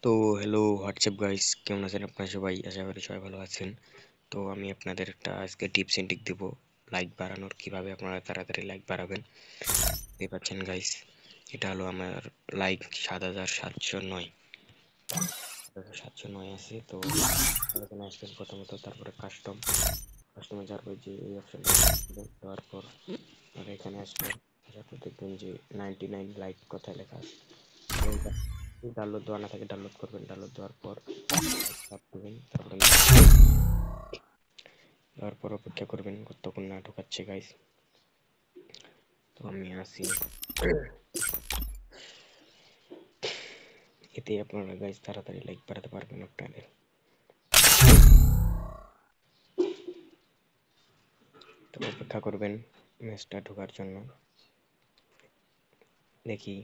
তো hello WhatsApp guys, কেমন আছেন আপনারা সবাই? আশা করি সবাই ভালো আছেন। তো আমি আপনাদের একটা আজকে টিপস এন্ড ট্রিক দেবো লাইক বাড়ানোর, কিভাবে আপনারা তাড়াতাড়ি লাইক বাড়াবেন। দেখতে পাচ্ছেন গাইস, এটা হলো আমার লাইক ৭৭০৯ ৭০৭09 আছে। তো এখানে আসবেন প্রথমত, তারপরে কাস্টমে যাওয়ার পর যে এই অপশনটা দেওয়ার পর আর এখানে আসবেন, আসার পর দেখবেন যে 99 লাইক কথায় লেখা আছে। ডাউনলোড দেওয়া না থাকে ডাউনলোড করবেন, ডাউনলোড দেওয়ার পর দেবেন, তারপর অপেক্ষা করবেন কতক্ষণ না ঢোকাচ্ছে গাইস। তো আমি আসি, এতে আপনারা গাইস তাড়াতাড়ি লাইক বাড়াতে পারবেন আপনাদের। তো অপেক্ষা করবেন ম্যাচটা ঢোকার জন্য। দেখি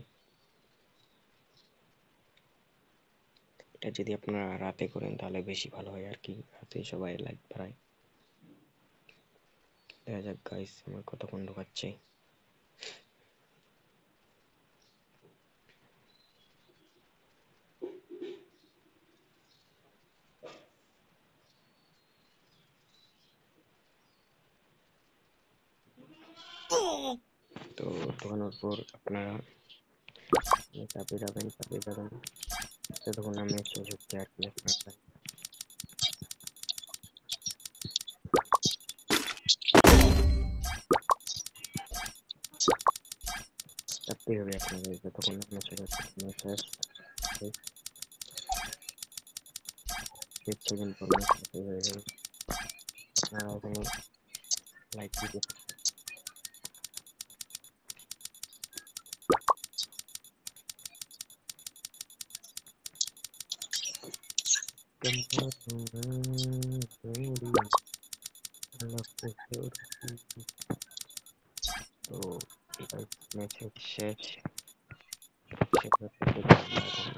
এটা যদি আপনারা রাতে করেন তাহলে বেশি ভালো হয় আর কি, রাতে সবাই লাইক বাড়ায়। দেখা যাক গাইস আমার কতক্ষণ ঢোকাচ্ছে। তো ঢোকানোর পর আপনারা চাপে যাবেন ততক্ষণ আমি শেষ হচ্ছে আর কি। আপনারা চাপতেই হবে আপনাদের যতক্ষণ ম্যাচ শেষ। 6 সেকেন্ড পর ম্যাচ হয়ে যাবে। আপনারা এখানে লাইক দিতে তো ম্যাচ শেষ।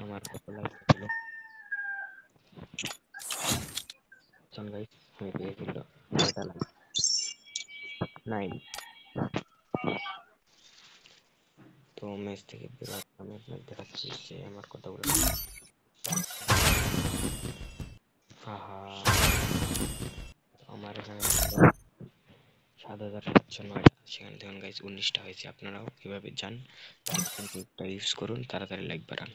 আমার কত লাইক ছিল গাইস, আমি পেয়েছিল 9টা লাইক, 9। তো ম্যাচ থেকে বেরোর আমি আপনাকে দেখাচ্ছি যে আমার কতগুলো। আহা, আমার এখানে ৭৭০৯, সেখানে দেখুন গাইস 19টা হয়েছে। আপনারাও এভাবে যান, ইউজ করুন, তাড়াতাড়ি লাইক বাড়ান।